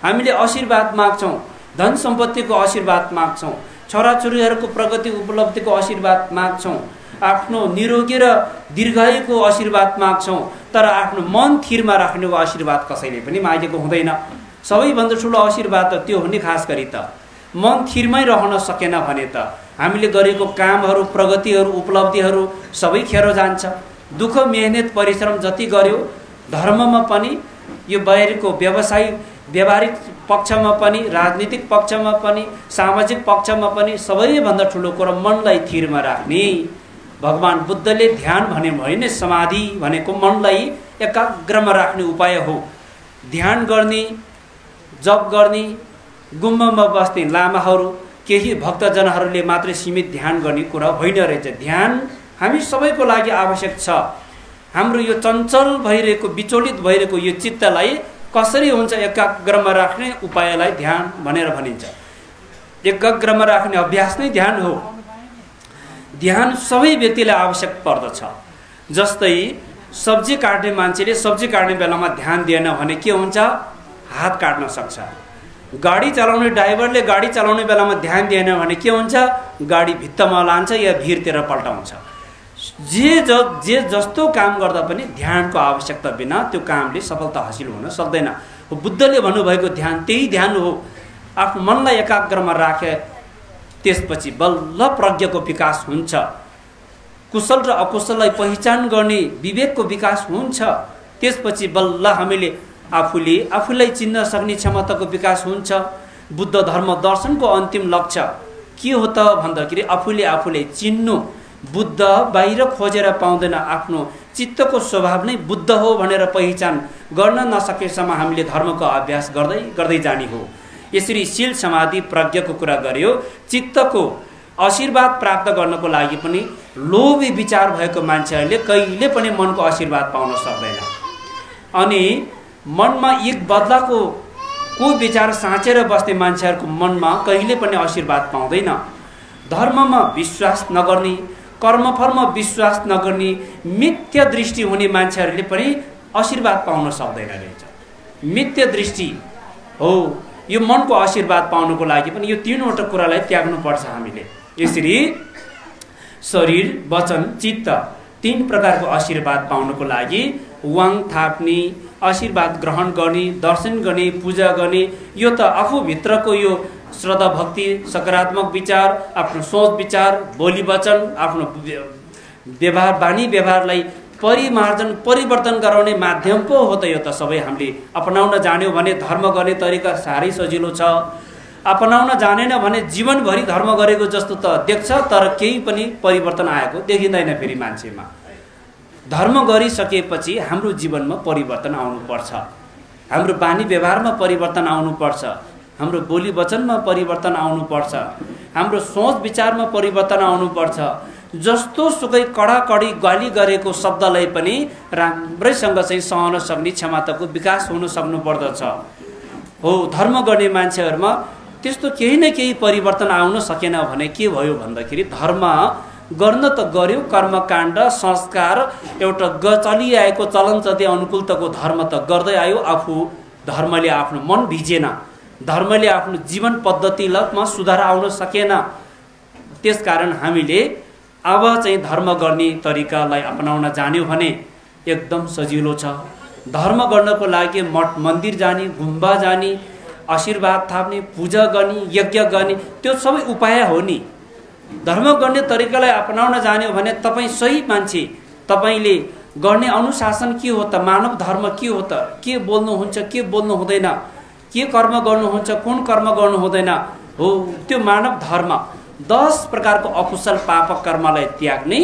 हामीले आशीर्वाद माग्छौँ, धन सम्पत्तिको आशीर्वाद माग्छौँ, छोराछोरीहरूको प्रगति उपलब्धिको आशीर्वाद माग्छौँ, आफ्नो निरोगी र दीर्घायुको आशीर्वाद माग्छौँ, तर आफ्नो मन थिरमा राख्नेको आशीर्वाद कसैले पनि मागेको हुँदैन। सबैभन्दा ठुलो आशीर्वाद त त्यो हो नि, खास गरी त मन थिरमै रहन सकेन भने त हामीले गरेको कामहरू, प्रगतिहरू, उपलब्धिहरू सबै खेर जान्छ। दुःख मेहनत परिश्रम जति गर्यो धर्ममा पनि, यो बाहिरको व्यावहारिक पक्षमा पनि, राजनीतिक पक्षमा पनि, सामाजिक पक्षमा पनि सबैभन्दा ठुलो कुरा मनलाई थिरमा राख्ने। भगवान बुद्धले ध्यान भने होइन, समाधि भनेको मनलाई एकाग्रमा राख्ने उपाय हो। ध्यान गर्ने, जप गर्ने, गुम्बामा बस्ने लामाहरू, केही भक्तजनहरूले मात्रै सीमित ध्यान गर्ने कुरा होइन रहेछ। ध्यान हामी सबैको लागि आवश्यक छ। हाम्रो यो चञ्चल भइरहेको, विचलित भइरहेको यो चित्तलाई कसरी हुन्छ एकाग्रमा राख्ने उपायलाई ध्यान भनेर भनिन्छ। एकाग्रमा राख्ने अभ्यास नै ध्यान हो। ध्यान सबै व्यक्तिलाई आवश्यक पर्दछ। जस्तै सब्जी काट्ने मान्छेले सब्जी काट्ने बेलामा ध्यान दिएन भने के हुन्छ, हात काट्न सक्छ। गाडी चलाउने ड्राइभरले गाडी चलाउने बेलामा ध्यान दिएन भने के हुन्छ, गाडी भित्तामा लान्छ या भिरतिर पल्टाउँछ। जे जस्तो काम गर्दा पनि ध्यानको आवश्यकता बिना त्यो कामले सफलता हासिल हुन सक्दैन। बुद्धले भन्नुभएको ध्यान त्यही ध्यान हो। आफ्नो मनलाई एकाग्रमा राखे त्यसपछि बल्ल प्रज्ञाको विकास हुन्छ। कुशल र अकुशललाई पहिचान गर्ने विवेकको विकास हुन्छ। त्यसपछि बल्ल हामीले आफूलाई चिन्न सक्ने क्षमताको विकास हुन्छ। बुद्ध धर्म दर्शनको अन्तिम लक्ष्य के हो त भन्दाखेरि आफूले चिन्नु। बुद्ध बाहिर खोजेर पाउँदैन, आफ्नो चित्तको स्वभाव नै बुद्ध हो भनेर पहिचान गर्न नसकेसम्म हामीले धर्मको अभ्यास गर्दै गर्दै जाने हो। यसरी शील समाधि प्रज्ञाको कुरा गर्यो। चित्तको आशीर्वाद प्राप्त गर्नको लागि पनि लोभी विचार भएको मान्छेहरूले कहिले पनि मनको आशीर्वाद पाउन सक्दैन। अनि मनमा एक बदलाको विचार साँचेर बस्ने मान्छेहरूको मनमा कहिले पनि आशीर्वाद पाउँदैन। धर्ममा विश्वास नगर्ने, कर्मफलमा विश्वास नगर्ने, मिथ्या दृष्टि हुने मान्छेहरूले पनि आशीर्वाद पाउन सक्दैन रहेछ। मिथ्या दृष्टि हो। यो मनको आशीर्वाद पाउनको लागि पनि यो तीनवटा कुरालाई त्याग्नुपर्छ हामीले। यसरी शरीर, वचन, चित्त तीन प्रकारको आशीर्वाद पाउनको लागि वाङ थाप्ने, आशीर्वाद ग्रहण गर्ने, दर्शन गर्ने, पूजा गर्ने, यो त आफूभित्रको यो श्रद्धा भक्ति, सकारात्मक विचार, आफ्नो सोच विचार, बोली वचन, आफ्नो व्यवहार, बानी व्यवहारलाई परिवर्तन गराउने माध्यम पो हो त यो त। सबै हामीले अपनाउन जान्यौँ भने धर्म गर्ने तरिका साह्रै सजिलो छ। अपनाउन जानेन भने जीवनभरि धर्म गरेको जस्तो त देख्छ, तर केही पनि परिवर्तन आएको देखिँदैन फेरि मान्छेमा। धर्म गरिसकेपछि हाम्रो जीवनमा परिवर्तन आउनुपर्छ। हाम्रो बानी व्यवहारमा परिवर्तन आउनुपर्छ। हाम्रो बोली वचनमा परिवर्तन आउनुपर्छ। हाम्रो सोच विचारमा परिवर्तन आउनुपर्छ। जस्तो सुकै कडाकडी गाली गरेको शब्दलाई पनि राम्रैसँग चाहिँ सहन सक्ने क्षमताको विकास हुन सक्नु पर्दछ। हो, धर्म गर्ने मान्छेहरूमा त्यस्तो केही न केही परिवर्तन आउन सकेन भने के भयो भन्दाखेरि धर्म गर्न त गर्यो, कर्मकाण्ड संस्कार एउटा चलिआएको चलन चल्दै अनुकूलताको धर्म त गर्दै आयो। आफू धर्मले आफ्नो मन भिजेन, धर्मले आफ्नो जीवन पद्धतिमा सुधार आउन सकेन। त्यसकारण हामीले अब चाहिँ धर्म गर्ने तरिकालाई अपनाउन जान्यो भने एकदम सजिलो छ। धर्म गर्नको लागि मठ मन्दिर जाने, गुम्बा जाने, आशीर्वाद थाप्ने, पूजा गर्ने, यज्ञ गर्ने, त्यो सबै उपाय हो नि। धर्म गर्ने तरिकालाई अपनाउन जान्यो भने तपाईँ सही मान्छे। तपाईँले गर्ने अनुशासन के हो त, मानव धर्म के हो त, के बोल्नुहुन्छ, के बोल्नु हुँदैन, के कर्म गर्नुहुन्छ, कुन कर्म गर्नु हुँदैन, हो त्यो मानव धर्म। 10 प्रकारको अकुशल पापक कर्मलाई त्याग्ने,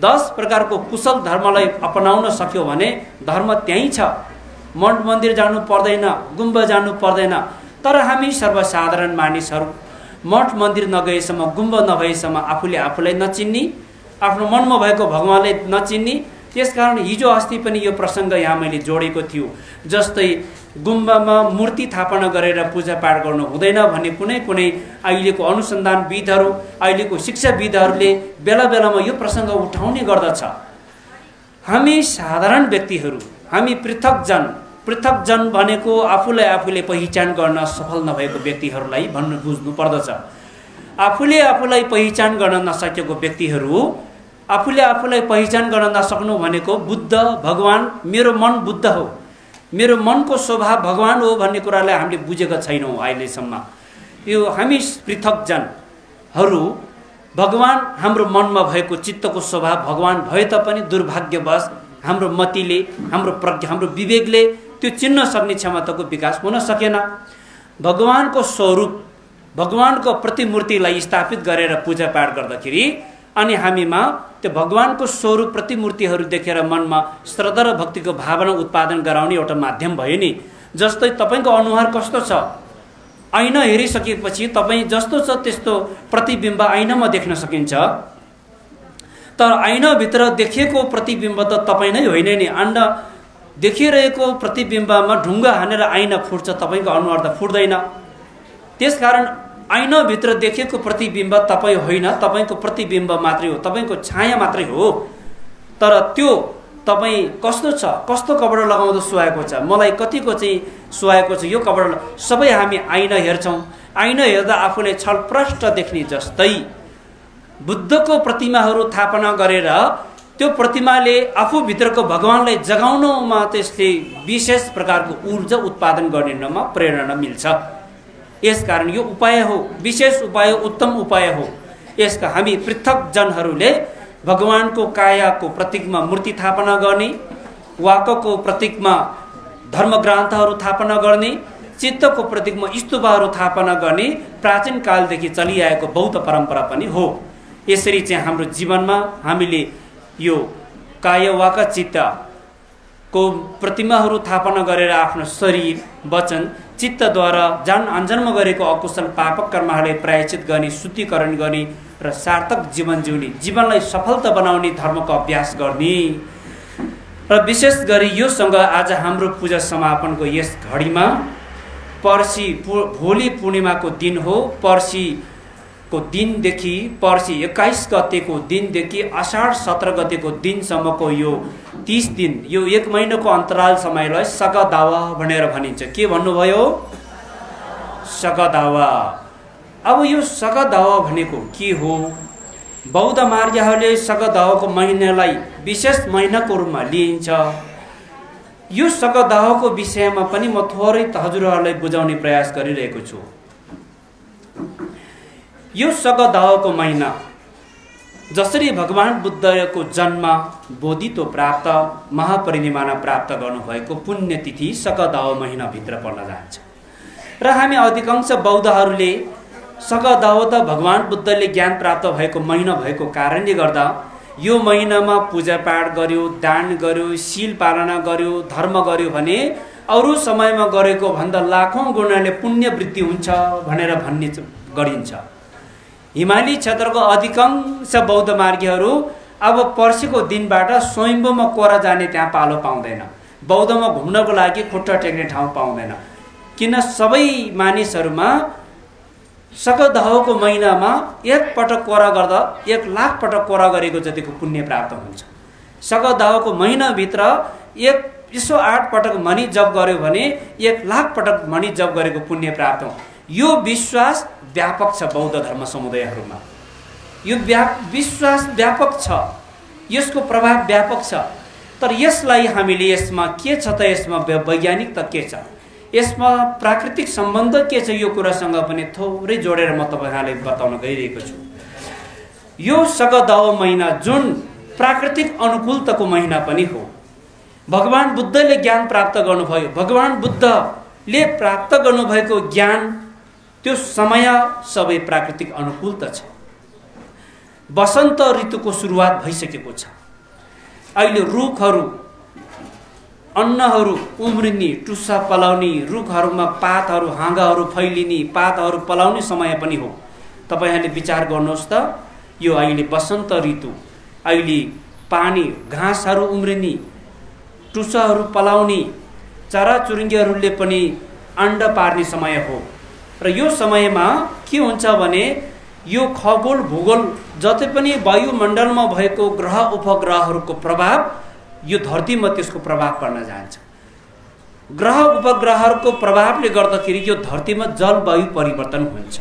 10 प्रकारको कुशल धर्मलाई अपनाउन सक्यो भने धर्म त्यहीँ छ। मठ मन्दिर जानु पर्दैन, गुम्बा जानु पर्दैन। तर हामी सर्वसाधारण मानिसहरू मठ मन्दिर नगएसम्म, गुम्बा नभएसम्म आफूलाई नचिन्ने, आफ्नो मनमा भएको भगवानलाई नचिन्ने। त्यसकारण हिजो अस्ति पनि यो प्रसङ्ग यहाँ मैले जोडेको थियो। जस्तै गुम्बामा मूर्ति स्थापना गरेर पूजापाठ गर्नु हुँदैन भन्ने कुनै अहिलेको अनुसन्धानविदहरू, अहिलेको शिक्षाविदहरूले बेला बेलामा यो प्रसङ्ग उठाउने गर्दछ। हामी साधारण व्यक्तिहरू, हामी पृथक जन, पृथक जन भनेको आफूलाई आफूले पहिचान गर्न सफल नभएको व्यक्तिहरूलाई भन्नु बुझ्नु पर्दछ। आफूले आफूलाई पहिचान गर्न नसकेको व्यक्तिहरू, आफूले आफूलाई पहिचान गर्न नसक्नु भनेको बुद्ध भगवान, मेरो मन बुद्ध हो, मेरो मनको स्वभाव भगवान हो भन्ने कुरालाई हामीले बुझेका छैनौँ अहिलेसम्म। यो हामी पृथक जनहरू भगवान हाम्रो मनमा भएको चित्तको स्वभाव भगवान भए तापनि दुर्भाग्यवश हाम्रो मतिले, हाम्रो प्रज्ञा, हाम्रो विवेकले त्यो चिन्न सक्ने क्षमताको विकास हुन सकेन। भगवानको स्वरूप, भगवानको प्रतिमूर्तिलाई स्थापित गरेर पूजापाठ गर्दाखेरि अनि हामीमा त्यो भगवानको स्वरूप प्रतिमूर्तिहरू देखेर मनमा श्रद्धा र भक्तिको भावना उत्पादन गराउने एउटा माध्यम भयो नि। जस्तै तपाईँको अनुहार कस्तो छ, ऐना हेरिसकेपछि तपाईँ जस्तो छ त्यस्तो प्रतिबिम्ब ऐनामा देख्न सकिन्छ, तर ऐनाभित्र देखिएको प्रतिबिम्ब त तपाईँ नै होइन नि। अन्डा देखिरहेको प्रतिबिम्बमा ढुङ्गा हानेर ऐना फुट्छ, तपाईँको अनुहार त फुट्दैन। त्यसकारण ऐनाभित्र देखिएको प्रतिबिम्ब तपाईँ होइन, तपाईँको प्रतिबिम्ब मात्रै हो, तपाईँको छाया मात्रै हो। तर त्यो तपाईँ कस्तो छ, कस्तो कपडा लगाउँदा सुहाएको छ, मलाई कतिको चाहिँ सुहाएको छ यो कपडा, सबै हामी ऐना हेर्छौँ। ऐना हेर्दा आफूले छलप्रष्ट देख्ने जस्तै बुद्धको प्रतिमाहरू स्थापना गरेर त्यो प्रतिमाले आफूभित्रको भगवानलाई जगाउनमा त्यसले विशेष प्रकारको ऊर्जा उत्पादन गर्नेमा प्रेरणा मिल्छ। यसकारण यो उपाय हो, विशेष उपाय, उत्तम उपाय हो। यसका हामी पृथक जनहरूले भगवानको कायाको प्रतीकमा मूर्ति स्थापना गर्ने, वाकको प्रतीकमा धर्मग्रन्थहरू स्थापना गर्ने, चित्तको प्रतीकमा स्तूपहरू स्थापना गर्ने प्राचीन कालदेखि चलिआएको बौद्ध परम्परा पनि हो। यसरी चाहिँ हाम्रो जीवनमा हामीले यो काय वाक चित्तको प्रतिमाहरू स्थापना गरेर आफ्नो शरीर, वचन, चित्तद्वारा जान अनजानमा गरेको अकुशल पापक कर्महरूलाई प्रायश्चित गर्ने, शुद्धिकरण गर्ने र सार्थक जीवन जिउने, जीवनलाई सफलता बनाउने धर्मको अभ्यास गर्ने। र विशेष गरी योसँग आज हाम्रो पूजा समापनको यस घडीमा पर्सि भोलि पूर्णिमाको दिन हो। पर्सिको दिनदेखि, पर्सि 21 गतेको दिनदेखि असाढ 17 गतेको दिनसम्मको यो 30 दिन, यो 1 महिनाको अन्तराल समयलाई सगदावा भनेर भनिन्छ। के भन्नुभयो? सगदावा। अब यो सगदावा भनेको के हो? बौद्ध मार्गहरूले सगदावाको महिनालाई विशेष महिनाको रूपमा लिइन्छ। यो सगदावाको विषयमा पनि म थोरै हजुरहरूलाई बुझाउने प्रयास गरिरहेको छु। यो सगदावाको महिना जसरी भगवान बुद्धको जन्म, बोधित्व प्राप्त, महापरिनिर्वाण प्राप्त गर्नुभएको पुण्यतिथि सगदावा महिनाभित्र पर्न जान्छ। र हामी अधिकांश बौद्धहरूले सगदावा त भगवान बुद्धले ज्ञान प्राप्त भएको महिना भएको कारणले गर्दा यो महिनामा पूजापाठ गर्यो, दान गर्यो, शील पालना गर्यो, धर्म गर्यो भने अरू समयमा गरेको भन्दा लाखौँ गुणाले पुण्य वृद्धि हुन्छ भनेर भन्ने गरिन्छ। हिमाली क्षेत्रको अधिकांश बौद्ध मार्गीहरू अब पर्सिको दिनबाट स्वयम्भूमा कोरा जाने त्यहाँ पालो पाउँदैन, बौद्धमा घुम्नको लागि खुट्टा टेक्ने ठाउँ पाउँदैन। किन सबै मानिसहरूमा सगदावाको महिनामा एक पटक कोरा गर्दा 1 लाख पटक कोरा गरेको जतिको पुण्य प्राप्त हुन्छ। सगदावाको महिनाभित्र 108 पटक मणि जप गर्यो भने 1 लाख पटक मणि जप गरेको पुण्य प्राप्त हुन्छ। यो विश्वास व्यापक छ बौद्ध धर्म समुदायहरूमा। यो विश्वास व्यापक छ, यसको प्रभाव व्यापक छ। तर यसलाई हामीले यसमा के छ त, यसमा वैज्ञानिक त के छ, यसमा प्राकृतिक सम्बन्ध के छ, यो कुरासँग पनि थोरै जोडेर म तपाईँहरूलाई बताउन गइरहेको छु। यो सगदावा महिना जुन प्राकृतिक अनुकूलताको महिना पनि हो। भगवान बुद्धले ज्ञान प्राप्त गर्नुभयो, भगवान बुद्धले प्राप्त गर्नुभएको ज्ञान, त्यो समय सबै प्राकृतिक अनुकूलता छ। वसन्त ऋतुको सुरुवात भइसकेको छ। अहिले रुखहरू, अन्नहरू उम्रिने, टुसा पलाउने, रुखहरूमा पातहरू, हाँगाहरू फैलिने, पातहरू पलाउने समय पनि हो। तपाईँहरूले विचार गर्नुहोस् त, यो अहिले वसन्त ऋतु, अहिले पानी, घाँसहरू उम्रिने, टुसाहरू पलाउने, चराचुरुङ्गीहरूले पनि अण्डा पार्ने समय हो। र यो समयमा के हुन्छ भने यो खगोल भूगोल जति पनि वायुमण्डलमा भएको ग्रह उपग्रहहरूको प्रभाव यो धरतीमा त्यसको प्रभाव पर्न जान्छ। ग्रह उपग्रहहरूको प्रभावले गर्दाखेरि यो धरतीमा जलवायु परिवर्तन हुन्छ।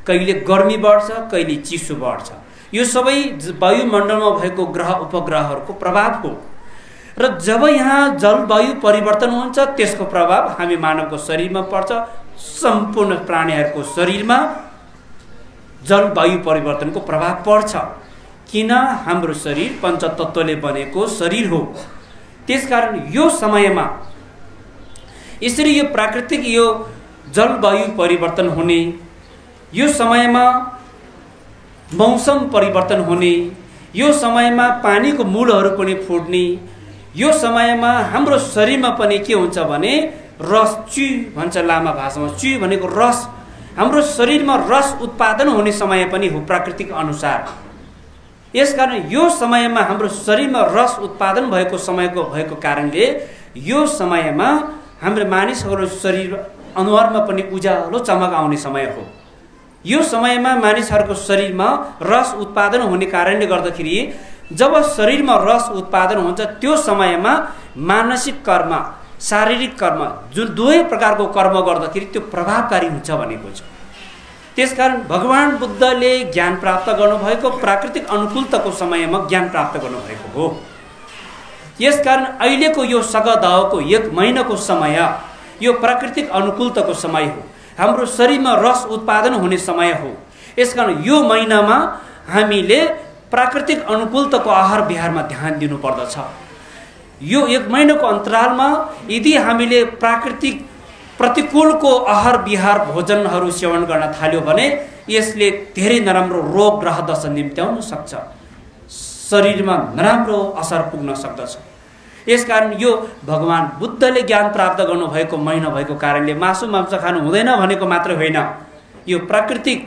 कहिले गर्मी बढ्छ, कहिले चिसो बढ्छ। यो सबै वायुमण्डलमा भएको ग्रह उपग्रहहरूको प्रभाव हो। र जब यहाँ जलवायु परिवर्तन हुन्छ त्यसको प्रभाव हामी मानवको शरीरमा पर्छ। सम्पूर्ण प्राणीहरूको शरीरमा जलवायु परिवर्तनको प्रभाव पर्छ, किन हाम्रो शरीर पञ्चतत्त्वले बनेको शरीर हो। त्यसकारण यो समयमा यसरी यो प्राकृतिक यो जलवायु परिवर्तन हुने, यो समयमा मौसम परिवर्तन हुने, यो समयमा पानीको मूलहरू पनि फुट्ने, यो समयमा हाम्रो शरीरमा पनि के हुन्छ भने रस, ची भन्छ लामा भाषामा। ची भनेको रस, हाम्रो शरीरमा रस उत्पादन हुने समय पनि हो प्राकृतिक अनुसार। यसकारण यो समयमा हाम्रो शरीरमा रस उत्पादन भएको समयको भएको कारणले यो समयमा हाम्रो मानिसहरू शरीर अनुहारमा पनि उज्यालो चमक आउने समय हो। यो समयमा मानिसहरूको शरीरमा रस उत्पादन हुने कारणले गर्दाखेरि जब शरीरमा रस उत्पादन हुन्छ त्यो समयमा मानसिक कर्म, शारीरिक कर्म, जुन दुवै प्रकारको कर्म गर्दाखेरि त्यो प्रभावकारी हुन्छ भनेको छ। त्यसकारण भगवान बुद्धले ज्ञान प्राप्त गर्नुभएको प्राकृतिक अनुकूलताको समयमा ज्ञान प्राप्त गर्नुभएको हो। यसकारण अहिलेको यो सगदावको 1 महिनाको समय यो प्राकृतिक अनुकूलताको समय हो। हाम्रो शरीरमा रस उत्पादन हुने समय हो। यसकारण यो महिनामा हामीले प्राकृतिक अनुकूलताको आहार विहारमा ध्यान दिनुपर्दछ। यो 1 महिनाको अन्तरालमा यदि हामीले प्राकृतिक प्रतिकूलको आहार विहार भोजनहरू सेवन गर्न थाल्यो भने यसले धेरै नराम्रो रोग ग्रह दशा निम्त्याउन सक्छ, शरीरमा नराम्रो असर पुग्न सक्दछ। यसकारण यो भगवान बुद्धले ज्ञान प्राप्त गर्नुभएको महिना भएको कारणले मासु मांस खानु हुँदैन भनेको मात्र होइन, यो प्राकृतिक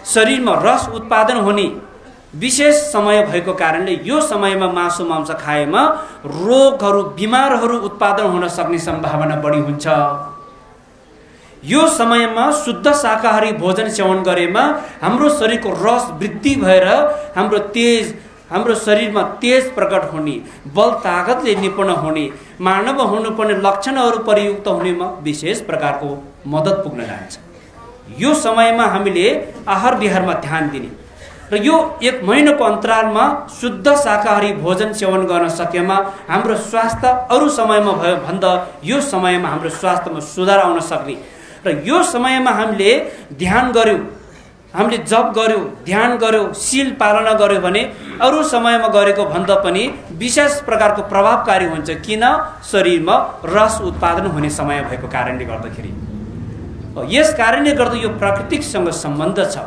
शरीरमा रस उत्पादन हुने विशेष समय भएको कारणले यो समयमा मासु मांस खाएमा रोगहरू, बिमारहरू उत्पादन हुन सक्ने सम्भावना बढी हुन्छ। यो समयमा शुद्ध शाकाहारी भोजन सेवन गरेमा हाम्रो शरीरको रस वृद्धि भएर हाम्रो शरीरमा तेज प्रकट हुने, बल तागतले निपुण हुने, मानव हुनुपर्ने लक्षणहरू प्रयुक्त हुनेमा विशेष प्रकारको मद्दत पुग्न जान्छ। यो समयमा हामीले आहार विहारमा ध्यान दिने र यो 1 महिनाको अन्तरालमा शुद्ध शाकाहारी भोजन सेवन गर्न सकेमा हाम्रो स्वास्थ्य अरू समयमा भयो भन्दा यो समयमा हाम्रो स्वास्थ्यमा सुधार आउन सक्ने। र यो समयमा हामीले ध्यान गर्यौं, हामीले जप गर्यौं, ध्यान गर्यौं, शील पालना गर्यौं भने अरू समयमा गरेको भन्दा पनि विशेष प्रकारको प्रभावकारी हुन्छ, किन शरीरमा रस उत्पादन हुने समय भएको कारणले गर्दाखेरि। यस कारणले गर्दा यो प्राकृतिकसँग सम्बन्ध छ,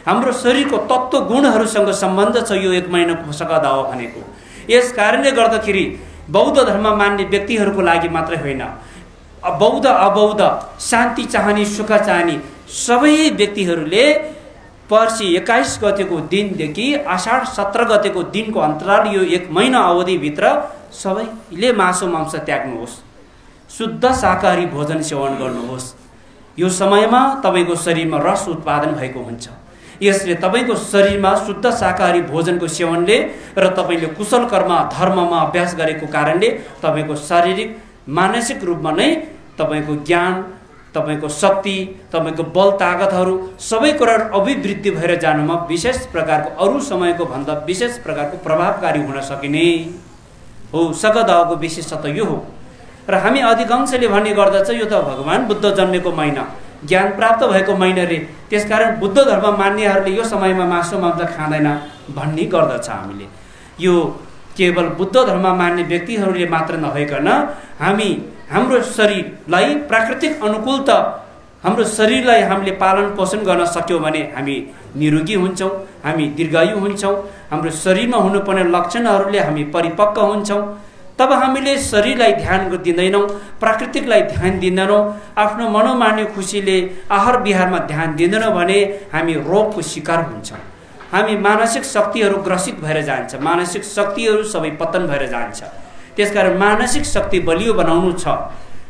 हाम्रो शरीरको तत्त्व गुणहरूसँग सम्बन्ध छ यो 1 महिनाको सगदाव भनेको। यस कारणले गर्दाखेरि बौद्ध धर्म मान्ने व्यक्तिहरूको लागि मात्रै होइन, बौद्ध अबौद्ध, शान्ति चाहने, सुख चाहने सबै व्यक्तिहरूले पर्सि 21 गतेको दिनदेखि आषाढ 17 गतेको दिनको अन्तराल यो 1 महिना अवधिभित्र सबैले मासु मांस त्याग्नुहोस्, शुद्ध शाकाहारी भोजन सेवन गर्नुहोस्। यो समयमा तपाईको शरीरमा रस उत्पादन भएको हुन्छ। यसले तपाईको शरीरमा शुद्ध शाकाहारी भोजनको सेवनले र तपाईले कुशल कर्म धर्ममा अभ्यास गरेको कारणले तपाईको शारीरिक मानसिक रूपमा नै तपाईको ज्ञान, तपाईको शक्ति, तपाईको बल तागतहरू सबै कुरा अभिवृद्धि भएर जानुमा विशेष प्रकारको अरू समयको भन्दा विशेष प्रकारको प्रभावकारी हुन सकिने हो। सगदावको विशेषता यो हो। र हामी अधिकांशले भन्ने गर्दछ यो त भगवान बुद्ध जन्मेको महिना, ज्ञान प्राप्त भएको महिना रे, त्यसकारण बुद्ध धर्म मान्नेहरूले यो समयमा मासु मांस खाँदैन भन्ने गर्दछ। हामीले यो केवल बुद्ध धर्म मान्ने व्यक्तिहरूले मात्र नभइकन हामी हाम्रो शरीरलाई प्राकृतिक अनुकूलता, हाम्रो शरीरलाई हामीले पालन पोषण गर्न सक्यौं भने हामी निरोगी हुन्छौं, हामी दीर्घायु हुन्छौं, हाम्रो शरीरमा हुनुपर्ने लक्षणहरूले हामी परिपक्व हुन्छौं। तब हामीले शरीरलाई ध्यान दिँदैनौं, प्राकृतिकलाई ध्यान दिँदैनौं, आफ्नो मनोमान्य खुसीले आहार विहारमा ध्यान दिँदैनौं भने हामी रोगको शिकार हुन्छौं। हामी मानसिक शक्तिहरू ग्रसित भएर जान्छ, मानसिक शक्तिहरू सबै पतन भएर जान्छ। त्यसकारण मानसिक शक्ति बलियो बनाउनु छ,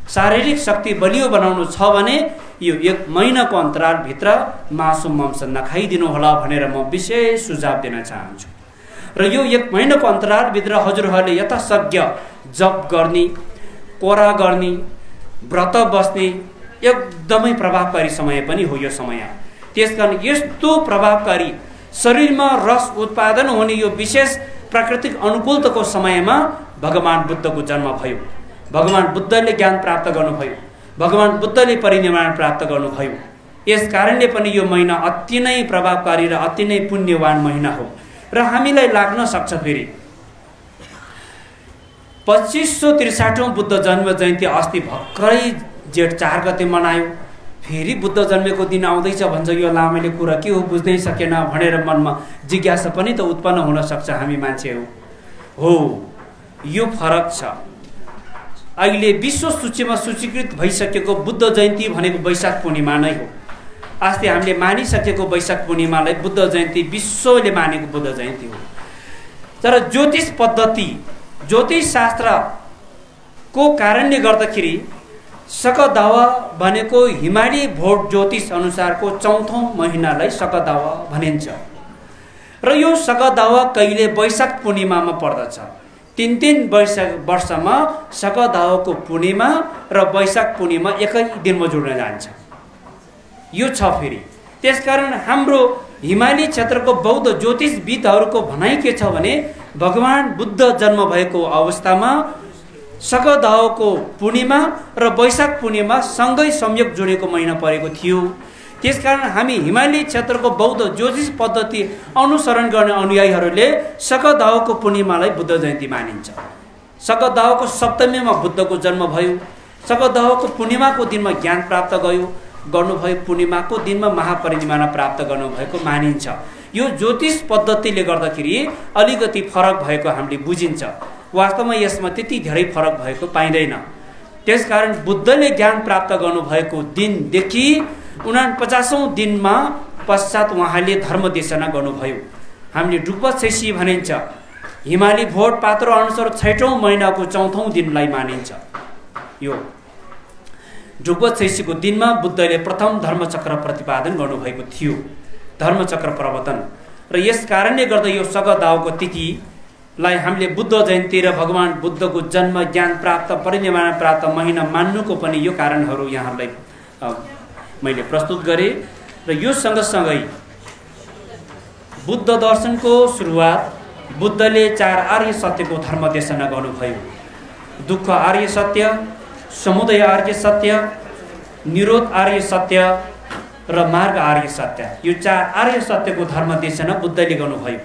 शारीरिक शक्ति बलियो बनाउनु छ भने यो 1 महिनाको अन्तरालभित्र मासु मांस नखाइदिनु होला भनेर म विशेष सुझाव दिन चाहन्छु। र यो 1 महिनाको अन्तरालभित्र हजुरहरूले यथाशक्य जप गर्ने, कोरा गर्ने, व्रत बस्ने एकदमै प्रभावकारी समय पनि हो यो समय। त्यसकारण यस्तो प्रभावकारी शरीरमा रस उत्पादन हुने यो विशेष प्राकृतिक अनुकूलताको समयमा भगवान बुद्धको जन्म भयो। भगवान बुद्धले ज्ञान प्राप्त गर्नुभयो, भगवान बुद्धले परिनिर्वाण प्राप्त गर्नुभयो। यस कारणले पनि यो महिना अति नै प्रभावकारी र अति नै पुण्यवान महिना हो र हामीलाई लाग्न सक्छ फेरि 2563औं बुद्ध जन्म जयन्ती अस्ति भर्खरै जेठ 4 गते मनायो। फेरि बुद्ध जन्मेको दिन आउँदैछ भन्छ, यो लामोले कुरा के हो बुझ्नै सकेन भनेर मनमा जिज्ञासा पनि त उत्पन्न हुन सक्छ हामी मान्छेहरू। हो, यो फरक छ। अहिले विश्व सूचीमा सूचीकृत भइसकेको बुद्ध जयन्ती भनेको वैशाख पूर्णिमा नै हो। अस्ति हामीले मानिसकेको वैशाख पूर्णिमालाई बुद्ध जयन्ती विश्वले मानेको बुद्ध जयन्ती हो। तर ज्योतिष पद्धति, ज्योतिष शास्त्रको कारणले गर्दाखेरि सकदावा भनेको हिमाली भोट ज्योतिष अनुसारको 4औं महिनालाई सकदावा भनिन्छ र यो सकदावा कहिले वैशाख पूर्णिमामा पर्दछ। 3 वर्षमा सकदावाको पूर्णिमा र वैशाख पूर्णिमा एकै दिनमा जोड्न जान्छ। यो छ फेरि। त्यसकारण हाम्रो हिमाली क्षेत्रको बौद्ध ज्योतिषविदहरूको भनाइ के छ भने भगवान बुद्ध जन्म भएको अवस्थामा सकदावाको पूर्णिमा र वैशाख पूर्णिमा सँगै संयोग जोडेको महिना परेको थियो। त्यसकारण हामी हिमाली क्षेत्रको बौद्ध ज्योतिष पद्धति अनुसरण गर्ने अनुयायीहरूले सकदावाको पूर्णिमालाई बुद्ध जयन्ती मानिन्छ। सकदावाको सप्तमीमा बुद्धको जन्म भयो, सकदावाको पूर्णिमाको दिनमा ज्ञान प्राप्त गर्नुभयो, पूर्णिमाको दिनमा महापरिनिर्वाण प्राप्त गर्नुभएको मानिन्छ। यो ज्योतिष पद्धतिले गर्दाखेरि अलिकति फरक भएको हामीले बुझिन्छ। वास्तवमा यसमा त्यति धेरै फरक भएको पाइँदैन। त्यसकारण बुद्धले ज्ञान प्राप्त गर्नुभएको दिनदेखि 49औं दिनमा पश्चात उहाँले धर्म देशना गर्नुभयो। हामीले ड्रुपद शैशी भनिन्छ। हिमाली भोट पात्र अनुसार 6औं महिनाको 4औं दिनलाई मानिन्छ। यो ड्रुपद शैशीको दिनमा बुद्धले प्रथम धर्मचक्र प्रतिपादन गर्नुभएको थियो, धर्मचक्र प्रवर्तन। र यस कारणले गर्दा यो सकदावाको तिथिलाई हामीले बुद्ध जयन्ती र भगवान बुद्धको जन्म, ज्ञान प्राप्त, परिनिर्वाण प्राप्त महिना मान्नुको पनि यो कारणहरू यहाँहरूलाई मैले प्रस्तुत गरेँ। र यो सँगसँगै बुद्ध दर्शनको सुरुवात बुद्धले 4 आर्य सत्यको धर्म देशना गर्नुभयो। दुःख आर्य सत्य, समुदय आर्य सत्य, निरोध आर्य सत्य र मार्ग आर्य सत्य। यो 4 आर्य सत्यको धर्म देशना बुद्धले गर्नुभयो।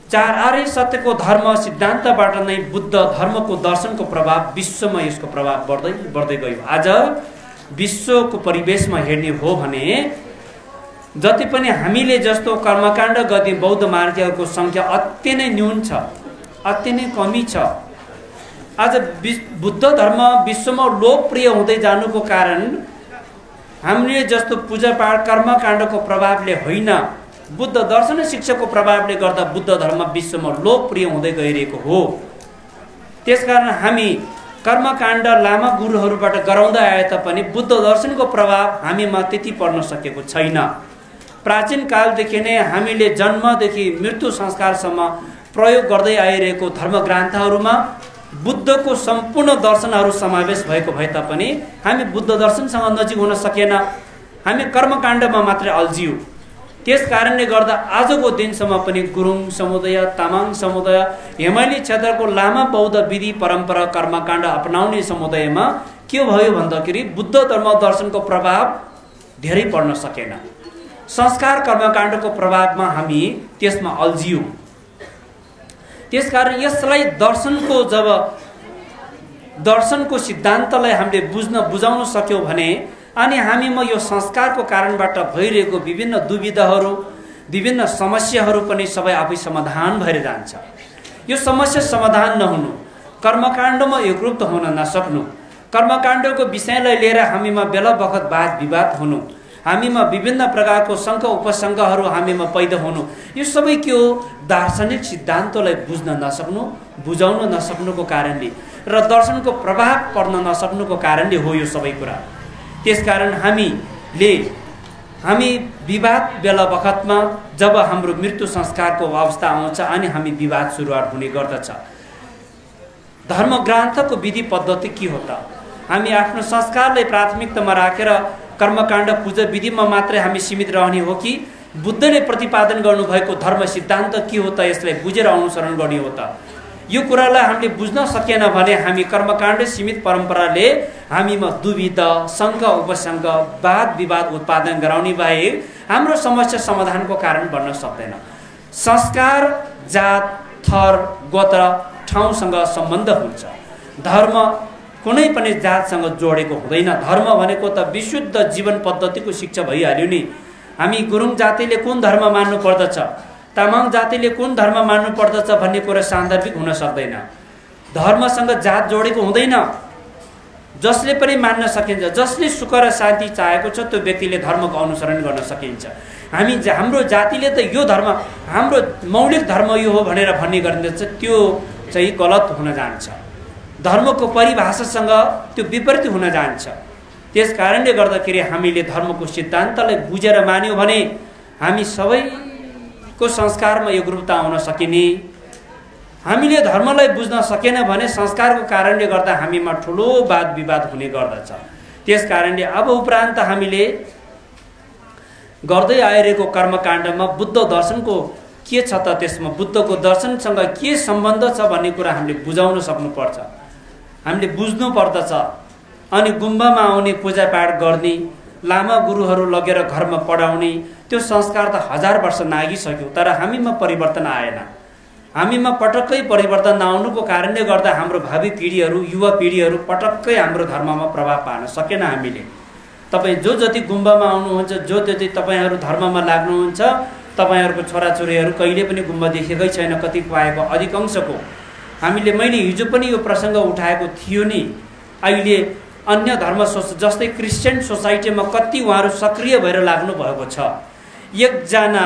4 आर्य सत्यको धर्म सिद्धान्तबाट नै बुद्ध धर्मको दर्शनको प्रभाव विश्वमा यसको प्रभाव बढ्दै गयो। आज विश्वको परिवेशमा हेर्ने हो भने जति पनि हामीले जस्तो कर्मकाण्ड गर्ने बौद्ध मार्गीहरूको संख्या अति नै न्यून छ, अति नै कमी छ। आज बुद्ध धर्म विश्वमा लोकप्रिय हुँदै जानुको कारण हामीले जस्तो पूजापाठ कर्मकाण्डको प्रभावले होइन, बुद्ध दर्शन शिक्षाको प्रभावले गर्दा बुद्ध धर्म विश्वमा लोकप्रिय हुँदै गइरहेको हो। त्यसकारण हामी कर्मकाण्ड लामा गुरुहरूबाट गराउँदै आए तापनि बुद्ध दर्शनको प्रभाव हामीमा त्यति पर्न सकेको छैन। प्राचीन कालदेखि नै हामीले जन्मदेखि मृत्यु संस्कारसम्म प्रयोग गर्दै आइरहेको धर्मग्रन्थहरूमा बुद्धको सम्पूर्ण दर्शनहरू समावेश भएको भए तापनि हामी बुद्ध दर्शनसँग नजिक हुन सकेन। हामी कर्मकाण्डमा मात्रै अल्झियौँ। त्यस कारणले गर्दा आजको दिनसम्म पनि गुरुङ समुदाय, तामाङ समुदाय, हिमाली क्षेत्रको लामा बौद्ध विधि परम्परा कर्मकाण्ड अपनाउने समुदायमा के भयो भन्दाखेरि बुद्ध धर्म दर्शनको प्रभाव धेरै पर्न सकेन। संस्कार कर्मकाण्डको प्रभावमा हामी त्यसमा अल्झियौँ। त्यसकारण यसलाई दर्शनको सिद्धान्तलाई हामीले बुझाउन सक्यौँ भने अनि हामीमा यो संस्कारको कारणबाट भइरहेको विभिन्न दुविधाहरू, विभिन्न समस्याहरू पनि सबै आफै समाधान भएर जान्छ। यो समस्या समाधान नहुनु, कर्मकाण्डमा एकरूप हुन नसक्नु, कर्मकाण्डको विषयलाई लिएर हामीमा बेला बखत वाद विवाद हुनु, हामीमा विभिन्न प्रकारको शङ्का उपशङ्काहरू हामीमा पैदा हुनु, यो सबै के हो? दार्शनिक सिद्धान्तलाई बुझ्न नसक्नु, बुझाउन नसक्नुको कारणले र दर्शनको प्रभाव पर्न नसक्नुको कारणले हो यो सबै कुरा। त्यसकारण हामी विवाद बेला बखतमा जब हाम्रो मृत्यु संस्कारको अवस्था आउँछ अनि हामी विवाद सुरुवात हुने गर्दछ। धर्मग्रन्थको विधि पद्धति के हो त? हामी आफ्नो संस्कारलाई प्राथमिकतामा राखेर कर्मकाण्ड पूजा विधिमा मात्रै हामी सीमित रहने हो कि बुद्धले प्रतिपादन गर्नुभएको धर्म सिद्धान्त के हो त यसलाई बुझेर अनुसरण गर्ने हो त? यो कुरालाई हामीले बुझ्न सकेन भने हामी कर्मकाण्ड सीमित परम्पराले हामीमा दुविधा, शङ्का, उपशङ्क, वाद विवाद उत्पादन गराउने बाहेक हाम्रो समस्या समाधानको कारण बन्न सक्दैन। संस्कार जात, थर, गोत्र, ठाउँसँग सम्बन्ध हुन्छ। धर्म कुनै पनि जातसँग जोडेको हुँदैन। धर्म भनेको त विशुद्ध जीवन पद्धतिको शिक्षा भइहाल्यो नि। हामी गुरुङ जातिले कुन धर्म मान्नु पर्दछ, तामाङ जातिले कुन धर्म मान्नु पर्दछ भन्ने कुरा सान्दर्भिक हुन सक्दैन। धर्मसँग जात जोडेको हुँदैन। जसले पनि मान्न सकिन्छ, जसले सुख र शान्ति चाहेको छ त्यो व्यक्तिले धर्मको अनुसरण गर्न सकिन्छ। हाम्रो जातिले त यो धर्म हाम्रो मौलिक धर्म यो हो भनेर भन्ने गरिन्छ, त्यो चाहिँ गलत हुन जान्छ। धर्मको परिभाषासँग त्यो विपरीत हुन जान्छ। त्यस कारणले गर्दाखेरि हामीले धर्मको सिद्धान्तलाई बुझेर मान्यौँ भने हामी सबैको संस्कारमा एकरूपता आउन सकिने। हामीले धर्मलाई बुझ्न सकेन भने संस्कारको कारणले गर्दा हामीमा ठुलो वाद विवाद हुने गर्दछ। त्यस कारणले अब उपरान्त हामीले गर्दै आइरहेको कर्मकाण्डमा बुद्ध दर्शनको के छ त, त्यसमा बुद्धको दर्शनसँग के सम्बन्ध छ भन्ने कुरा हामीले बुझाउन सक्नुपर्छ, हामीले बुझ्नु पर्दछ। अनि गुम्बामा आउने पूजापाठ गर्ने, लामा गुरुहरू लगेर घरमा पढाउने त्यो संस्कार त 1000 वर्ष नागिसक्यो, तर हामीमा परिवर्तन आएन। हामीमा पटक्कै परिवर्तन नआउनुको कारणले गर्दा हाम्रो भावी पिँढीहरू, युवा पिँढीहरू पटक्कै हाम्रो धर्ममा प्रभाव पार्न सकेन हामीले। तपाईँ जो जति गुम्बामा आउनुहुन्छ, जो जति तपाईँहरू धर्ममा लाग्नुहुन्छ, तपाईँहरूको छोराछोरीहरू कहिले पनि गुम्बा देखेकै छैन कतिपयको, अधिकांशको। मैले हिजो पनि यो प्रसङ्ग उठाएको थियो नि। अहिले अन्य धर्म जस्तै क्रिस्चियन सोसाइटीमा कति उहाँहरू सक्रिय भएर लाग्नु भएको छ। एकजना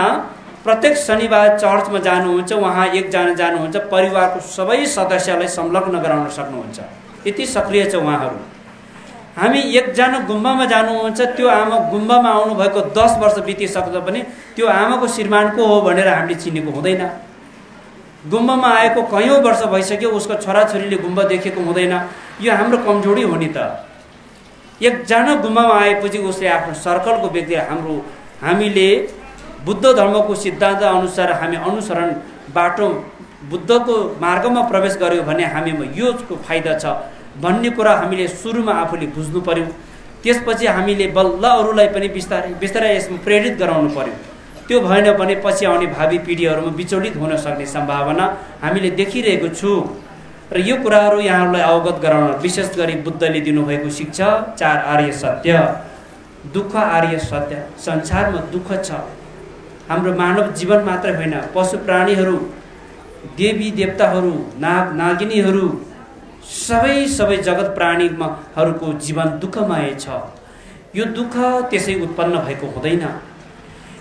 प्रत्येक शनिबार चर्चमा जानुहुन्छ, उहाँ एकजना जानुहुन्छ, परिवारको सबै सदस्यलाई संलग्न गराउन सक्नुहुन्छ, यति सक्रिय छ उहाँहरू। हामी एकजना गुम्बामा जानुहुन्छ, त्यो आमा गुम्बामा आउनुभएको 10 वर्ष बितिसक्दा पनि त्यो आमाको श्रीमान को हो भनेर हामीले चिनेको हुँदैन। गुम्बामा आएको कयौँ वर्ष भइसक्यो, उसको छोराछोरीले गुम्बा देखेको हुँदैन। यो हाम्रो कमजोरी हो नि त। एकजना गुम्बामा आएपछि उसले आफ्नो सर्कलको व्यक्ति हामीले बुद्ध धर्मको सिद्धान्त अनुसार हामी अनुसरण बाटो बुद्धको मार्गमा प्रवेश गर्यो भने हामीमा योको फाइदा छ भन्ने कुरा हामीले सुरुमा आफूले बुझ्नु पर्यो। त्यसपछि हामीले बल्ल अरूलाई पनि बिस्तारै बिस्तारै यसमा प्रेरित गराउनु पर्यो। त्यो भएन भने पछि आउने भावी पिँढीहरूमा विचलित हुन सक्ने सम्भावना हामीले देखिरहेको छु। र यो कुराहरू यहाँहरूलाई अवगत गराउन विशेष गरी बुद्धले दिनुभएको शिक्षा 4 आर्य सत्य, दुःख आर्य सत्य। संसारमा दुःख छ। हाम्रो मानव जीवन मात्र होइन, पशु प्राणीहरू, देवी देवताहरू, नाग नागिनीहरू, सबै जगत प्राणीहरूको जीवन दुःखमय छ। यो दुःख त्यसै उत्पन्न भएको हुँदैन।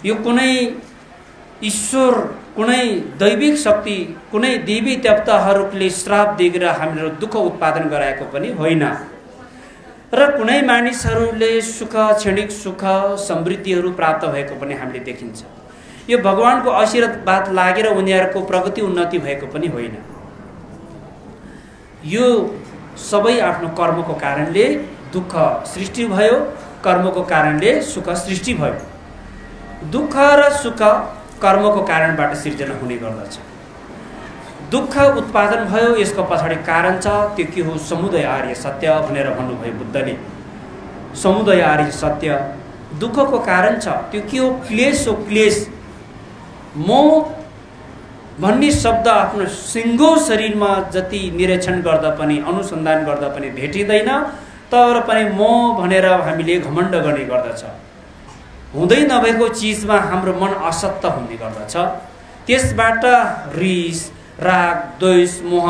यो कुनै ईश्वर, कुनै दैविक शक्ति, कुनै देवी देवताहरूले श्राप दिएर हाम्रो दुःख उत्पादन गराएको पनि होइन। र कुनै मानिसहरूले सुख, क्षणिक सुख, समृद्धिहरू प्राप्त भएको पनि हामीले देखिन्छ। यो भगवानको आशीर्वाद लागेर उनीहरूको प्रगति उन्नति भएको पनि होइन। यो सबै आफ्नो कर्मको कारणले दुःख सृष्टि भयो, कर्मको कारणले सुख सृष्टि भयो। दुःख र सुख कर्मको कारणबाट सिर्जना हुने गर्दछ। दुःख उत्पादन भयो, यसको पछाडि कारण छ, त्यो के हो? समुदय आर्य सत्य भनेर भन्नुभयो बुद्धले। समुदय आर्य सत्य दुःखको कारण छ। त्यो के हो? क्लेश हो। क्लेश। मोह भन्ने शब्द आफ्नो सिङ्गो शरीरमा जति निरीक्षण गर्दा पनि, अनुसन्धान गर्दा पनि भेटिँदैन, तर पनि मोह भनेर हामीले घमण्ड गर्ने गर्दछ। हुँदै नभएको चिजमा हाम्रो मन असक्त हुने गर्दछ। त्यसबाट रिस, राग, द्वेष, मोह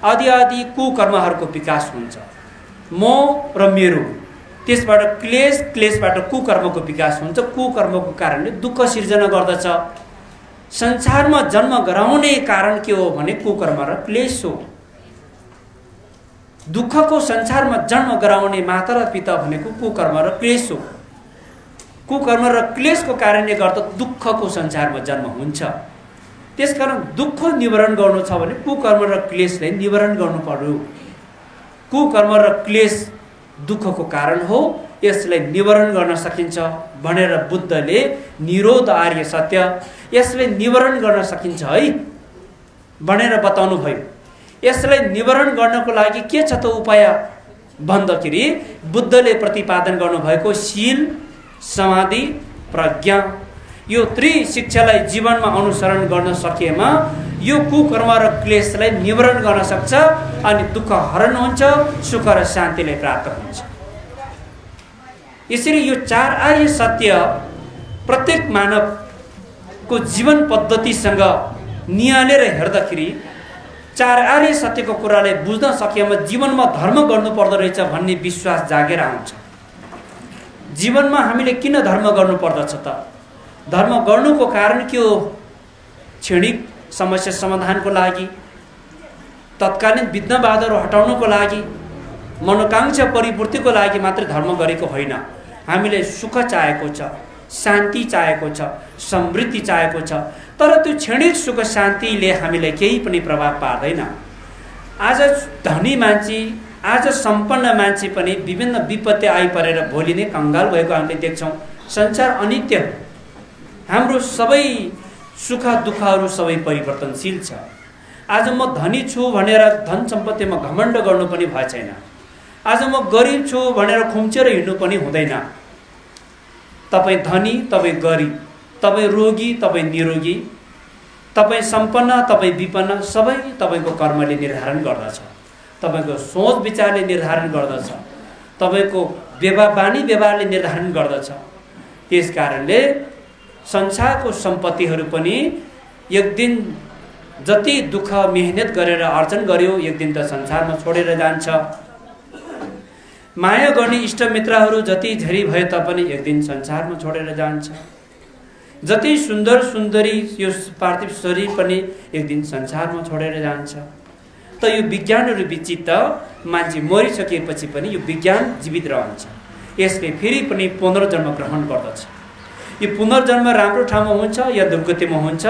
आदि आदि कुकर्महरूको विकास हुन्छ। मोह र मेरो, त्यसबाट क्लेश, क्लेशबाट कुकर्मको विकास हुन्छ। कुकर्मको कारणले दुःख सिर्जना गर्दछ। संसारमा जन्म गराउने कारण के हो भने कुकर्म र क्लेश हो। दुःखको संसारमा जन्म गराउने माता र पिता भनेको कुकर्म र क्लेश हो। कुकर्म र क्लेशको कारणले गर्दा दुःखको संसारमा जन्म हुन्छ। त्यसकारण दुःख निवारण गर्नु छ भने कुकर्म र क्लेशलाई निवारण गर्नु पर्यो। कुकर्म र क्लेश दुःखको कारण हो, यसलाई निवारण गर्न सकिन्छ भनेर बुद्धले निरोध आर्य सत्य, यसलाई निवारण गर्न सकिन्छ है भनेर बताउनु भयो। यसलाई निवारण गर्नको लागि के छ त उपाय भन्दाखेरि बुद्धले प्रतिपादन गर्नुभएको शील, समाधि, प्रज्ञा, यो त्रिशिक्षालाई जीवनमा अनुसरण गर्न सकेमा यो कुकर्म र क्लेशलाई निवारण गर्न सक्छ अनि दुःख हरण हुन्छ, सुख र शान्तिलाई प्राप्त हुन्छ। यसरी यो 4 आर्य सत्य प्रत्येक मानवको जीवन पद्धतिसँग निहालेर हेर्दाखेरि 4 आर्य सत्यको कुरालाई बुझ्न सकेमा जीवनमा धर्म गर्नुपर्दो रहेछ भन्ने विश्वास जागेर आउँछ। जीवनमा हामीले किन धर्म गर्नुपर्दछ त? धर्म गर्नुको कारण के हो? क्षणिक समस्या समाधानको लागि, तत्कालीन विघ्नबाधाहरू हटाउनको लागि, मनोकांक्षा परिपूर्तिको लागि मात्र धर्म गरेको होइन। हामीले सुख चाहेको छ, शान्ति चाहेको छ, समृद्धि चाहेको छ। तर त्यो क्षणिक सुख शान्तिले हामीलाई केही पनि प्रभाव पार्दैन। आज धनी मान्छे, आज सम्पन्न मान्छे पनि विभिन्न विपत्ति आइपरेर भोलि नै कङ्गाल भएको हामीले देख्छौँ। संसार अनित्य, हाम्रो सबै सुख दुःखहरू सबै परिवर्तनशील छ। आज म धनी छु भनेर धन सम्पत्तिमा घमण्ड गर्नु पनि भए छैन। आज म गरिब छु भनेर खुम्चेर हिँड्नु पनि हुँदैन। तपाईँ धनी, तपाईँ गरिब, तपाईँ रोगी, तपाईँ निरोगी, तपाईँ सम्पन्न, तपाईँ विपन्न, सबै तपाईँको कर्मले निर्धारण गर्दछ, तपाईँको सोच विचारले निर्धारण गर्दछ, तपाईँको बानी व्यवहारले निर्धारण गर्दछ। त्यस कारणले संसारको सम्पत्तिहरू पनि एक दिन जति दुःख मेहनत गरेर अर्जन गर्यो एक दिन त संसारमा छोडेर जान्छ। माया गर्ने इष्टमित्रहरू जति धेरै भए तापनि एक दिन संसारमा छोडेर जान्छ। जति सुन्दर सुन्दरी यो पार्थिव शरीर पनि एक दिन संसारमा छोडेर जान्छ। त यो विज्ञानहरू विचित मान्छे मरिसकेपछि पनि यो विज्ञान जीवित रहन्छ। यसले फेरि पनि पुनर्जन्म ग्रहण गर्दछ। यो पुनर्जन्म राम्रो ठाउँमा हुन्छ या दुर्गतिमा हुन्छ,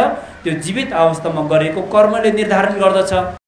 त्यो जीवित अवस्थामा गरेको कर्मले निर्धारण गर्दछ।